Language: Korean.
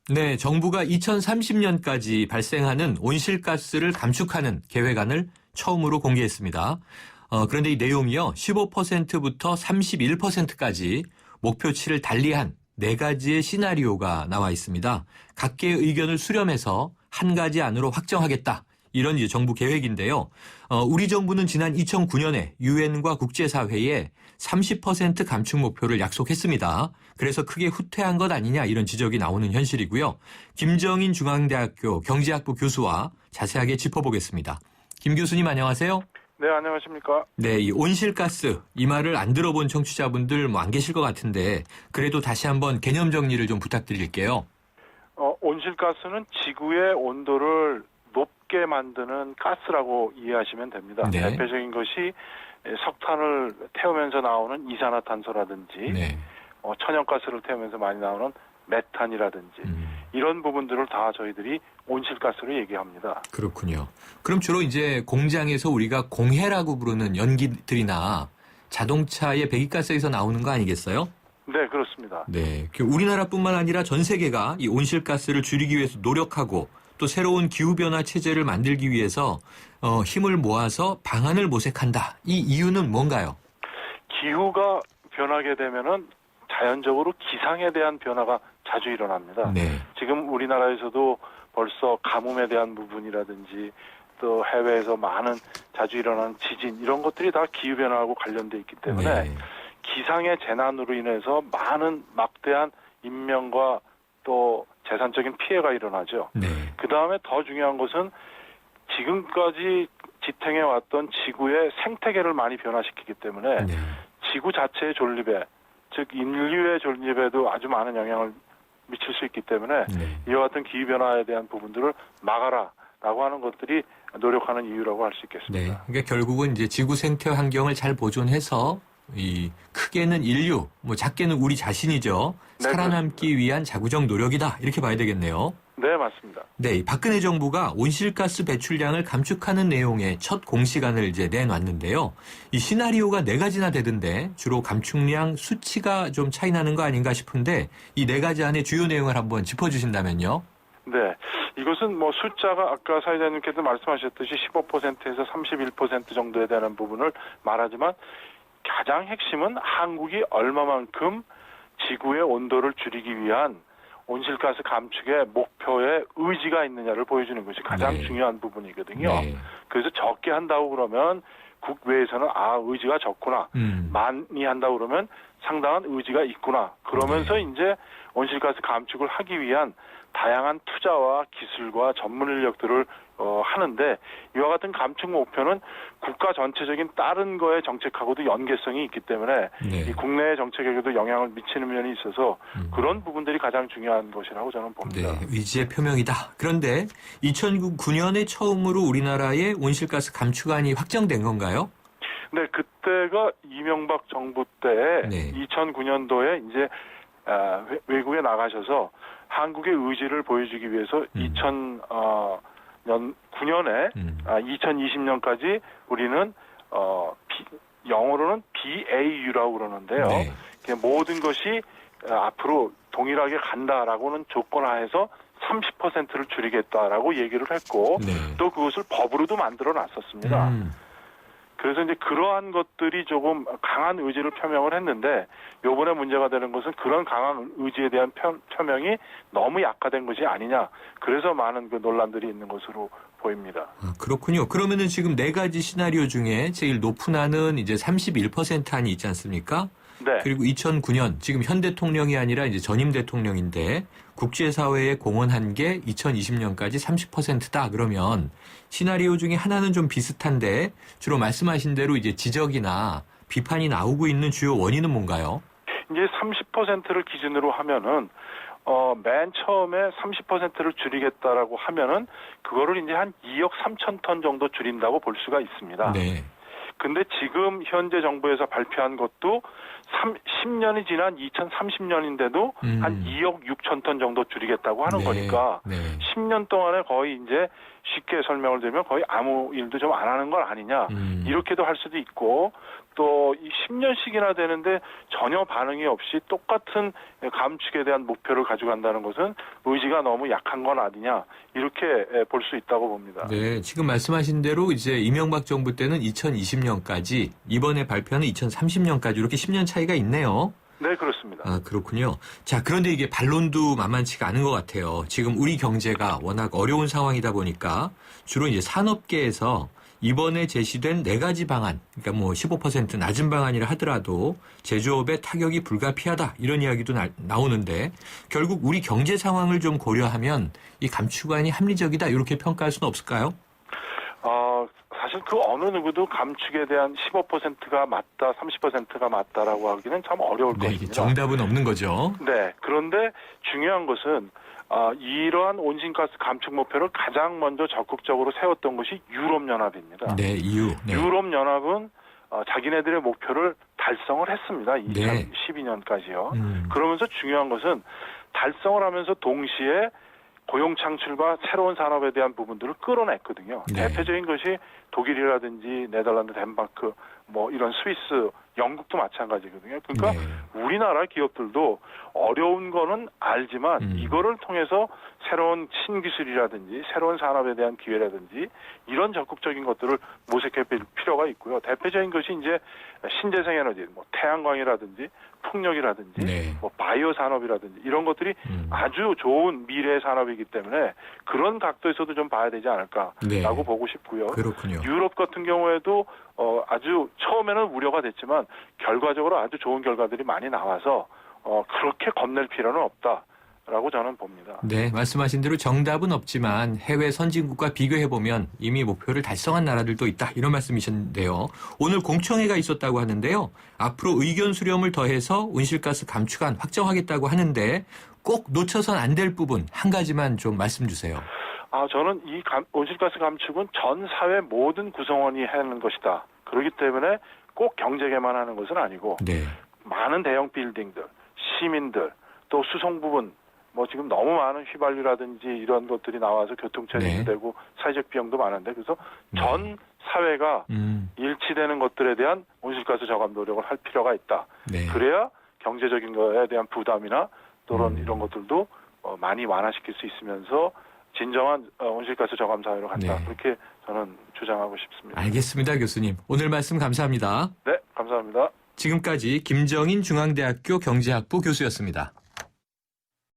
네, 정부가 2030년까지 발생하는 온실가스를 감축하는 계획안을 처음으로 공개했습니다. 그런데 이 내용이요, 15%부터 31%까지 목표치를 달리한 네 가지의 시나리오가 나와 있습니다. 각계의 의견을 수렴해서 한 가지 안으로 확정하겠다. 이런 이제 정부 계획인데요. 우리 정부는 지난 2009년에 유엔과 국제사회에 30% 감축 목표를 약속했습니다. 그래서 크게 후퇴한 것 아니냐 이런 지적이 나오는 현실이고요. 김정인 중앙대학교 경제학부 교수와 자세하게 짚어보겠습니다. 김 교수님 안녕하세요. 네, 안녕하십니까. 네, 이 온실가스 이 말을 안 들어본 청취자분들 뭐 안 계실 것 같은데 그래도 다시 한번 개념 정리를 좀 부탁드릴게요. 온실가스는 지구의 온도를 높게 만드는 가스라고 이해하시면 됩니다. 네. 대표적인 것이 석탄을 태우면서 나오는 이산화탄소라든지 네. 천연가스를 태우면서 많이 나오는 메탄이라든지 이런 부분들을 다 저희들이 온실가스로 얘기합니다. 그렇군요. 그럼 주로 이제 공장에서 우리가 공해라고 부르는 연기들이나 자동차의 배기가스에서 나오는 거 아니겠어요? 네, 그렇습니다. 네. 우리나라뿐만 아니라 전 세계가 이 온실가스를 줄이기 위해서 노력하고 또 새로운 기후변화 체제를 만들기 위해서 힘을 모아서 방안을 모색한다. 이 이유는 뭔가요? 기후가 변하게 되면은 자연적으로 기상에 대한 변화가 자주 일어납니다. 네. 지금 우리나라에서도 벌써 가뭄에 대한 부분이라든지 또 해외에서 많은 자주 일어나는 지진 이런 것들이 다 기후변화하고 관련돼 있기 때문에 네. 기상의 재난으로 인해서 많은 막대한 인명과 또 재산적인 피해가 일어나죠. 네. 그 다음에 더 중요한 것은 지금까지 지탱해왔던 지구의 생태계를 많이 변화시키기 때문에 네. 지구 자체의 존립에 즉 인류의 존립에도 아주 많은 영향을 미칠 수 있기 때문에 네. 이와 같은 기후변화에 대한 부분들을 막아라라고 하는 것들이 노력하는 이유라고 할 수 있겠습니다. 네. 그러니까 결국은 이제 지구 생태 환경을 잘 보존해서 이 크게는 인류, 뭐 작게는 우리 자신이죠. 네, 살아남기 위한 자구적 노력이다. 이렇게 봐야 되겠네요. 네, 맞습니다. 네, 박근혜 정부가 온실가스 배출량을 감축하는 내용의 첫 공시안을 이제 내놨는데요. 이 시나리오가 네 가지나 되던데 주로 감축량 수치가 좀 차이 나는 거 아닌가 싶은데 이 네 가지 안에 주요 내용을 한번 짚어주신다면요. 네, 이것은 뭐 숫자가 아까 사회자님께서 말씀하셨듯이 15%에서 31% 정도에 대한 부분을 말하지만 가장 핵심은 한국이 얼마만큼 지구의 온도를 줄이기 위한 온실가스 감축의 목표에 의지가 있느냐를 보여주는 것이 가장 네. 중요한 부분이거든요. 네. 그래서 적게 한다고 그러면 국외에서는 의지가 적구나. 많이 한다고 그러면 상당한 의지가 있구나. 그러면서 네. 이제 온실가스 감축을 하기 위한 다양한 투자와 기술과 전문 인력들을 하는데 이와 같은 감축 목표는 국가 전체적인 다른 거의 정책하고도 연계성이 있기 때문에 네. 이 국내 정책에게도 영향을 미치는 면이 있어서 그런 부분들이 가장 중요한 것이라고 저는 봅니다. 네, 의지의 표명이다. 그런데 2009년에 처음으로 우리나라의 온실가스 감축안이 확정된 건가요? 네, 그때가 이명박 정부 때 네. 2009년도에 이제 외국에 나가셔서 한국의 의지를 보여주기 위해서 2009년에 2020년까지 우리는 영어로는 BAU라고 그러는데요. 네. 모든 것이 앞으로 동일하게 간다라고는 조건하에서 30%를 줄이겠다라고 얘기를 했고 네. 또 그것을 법으로도 만들어 놨었습니다. 그래서 이제 그러한 것들이 조금 강한 의지를 표명을 했는데 요번에 문제가 되는 것은 그런 강한 의지에 대한 표명이 너무 약화된 것이 아니냐. 그래서 많은 그 논란들이 있는 것으로 보입니다. 그렇군요. 그러면은 지금 네 가지 시나리오 중에 제일 높은 안은 이제 31% 안이 있지 않습니까? 네. 그리고 2009년 지금 현 대통령이 아니라 이제 전임 대통령인데 국제사회에 공헌한 게 2020년까지 30%다. 그러면 시나리오 중에 하나는 좀 비슷한데 주로 말씀하신 대로 이제 지적이나 비판이 나오고 있는 주요 원인은 뭔가요? 이제 30%를 기준으로 하면은 맨 처음에 30%를 줄이겠다라고 하면은 그거를 이제 한 2억 3천 톤 정도 줄인다고 볼 수가 있습니다. 네. 근데 지금 현재 정부에서 발표한 것도 10년이 지난 2030년인데도 한 2억 6천 ton 정도 줄이겠다고 하는 네, 거니까 네. 10년 동안에 거의 이제 쉽게 설명을 드리면 거의 아무 일도 좀 안 하는 건 아니냐 이렇게도 할 수도 있고 또 이 10년씩이나 되는데 전혀 반응이 없이 똑같은 감축에 대한 목표를 가지고 간다는 것은 의지가 너무 약한 건 아니냐 이렇게 볼 수 있다고 봅니다. 네, 지금 말씀하신 대로 이제 이명박 정부 때는 2020년까지, 이번에 발표는 2030년까지 이렇게 10년 차이가 있네요. 네, 그렇습니다. 아, 그렇군요. 자, 그런데 이게 반론도 만만치가 않은 것 같아요. 지금 우리 경제가 워낙 어려운 상황이다 보니까 주로 이제 산업계에서 이번에 제시된 4가지 방안, 그러니까 뭐 15% 낮은 방안이라 하더라도 제조업에 타격이 불가피하다 이런 이야기도 나오는데 결국 우리 경제 상황을 좀 고려하면 이 감축안이 합리적이다 이렇게 평가할 수는 없을까요? 사실 그 어느 누구도 감축에 대한 15%가 맞다, 30%가 맞다라고 하기는 참 어려울 네, 이게 것입니다. 정답은 없는 거죠. 네, 그런데 중요한 것은 이러한 온실가스 감축 목표를 가장 먼저 적극적으로 세웠던 것이 유럽연합입니다. 네, 이유. 네. 유럽연합은 자기네들의 목표를 달성을 했습니다. 네. 2012년까지요. 그러면서 중요한 것은 달성을 하면서 동시에 고용 창출과 새로운 산업에 대한 부분들을 끌어냈거든요. 네. 대표적인 것이 독일이라든지 네덜란드, 덴마크, 뭐 이런 스위스, 영국도 마찬가지거든요. 그러니까 네. 우리나라 기업들도 어려운 거는 알지만 이거를 통해서 새로운 신기술이라든지 새로운 산업에 대한 기회라든지 이런 적극적인 것들을 모색해 볼 필요가 있고요. 대표적인 것이 이제 신재생 에너지, 뭐 태양광이라든지 풍력이라든지 네. 뭐 바이오 산업이라든지 이런 것들이 아주 좋은 미래의 산업이기 때문에 그런 각도에서도 좀 봐야 되지 않을까라고 네. 보고 싶고요. 그렇군요. 유럽 같은 경우에도 아주 처음에는 우려가 됐지만 결과적으로 아주 좋은 결과들이 많이 나와서 그렇게 겁낼 필요는 없다라고 저는 봅니다. 네, 말씀하신 대로 정답은 없지만 해외 선진국과 비교해보면 이미 목표를 달성한 나라들도 있다 이런 말씀이셨는데요. 오늘 공청회가 있었다고 하는데요. 앞으로 의견 수렴을 더해서 온실가스 감축안 확정하겠다고 하는데 꼭 놓쳐선 안 될 부분 한 가지만 좀 말씀 주세요. 저는 이 온실가스 감축은 전 사회 모든 구성원이 하는 것이다. 그렇기 때문에 꼭 경제계만 하는 것은 아니고 네. 많은 대형 빌딩들, 시민들, 또 수송 부분, 뭐 지금 너무 많은 휘발유라든지 이런 것들이 나와서 교통체증이 네. 되고 사회적 비용도 많은데 그래서 전 사회가 일치되는 것들에 대한 온실가스 저감 노력을 할 필요가 있다. 네. 그래야 경제적인 거에 대한 부담이나 또는 이런 것들도 많이 완화시킬 수 있으면서 진정한 온실가스 저감 사회로 간다. 네. 그렇게 저는 주장하고 싶습니다. 알겠습니다, 교수님. 오늘 말씀 감사합니다. 네, 감사합니다. 지금까지 김정인 중앙대학교 경제학부 교수였습니다.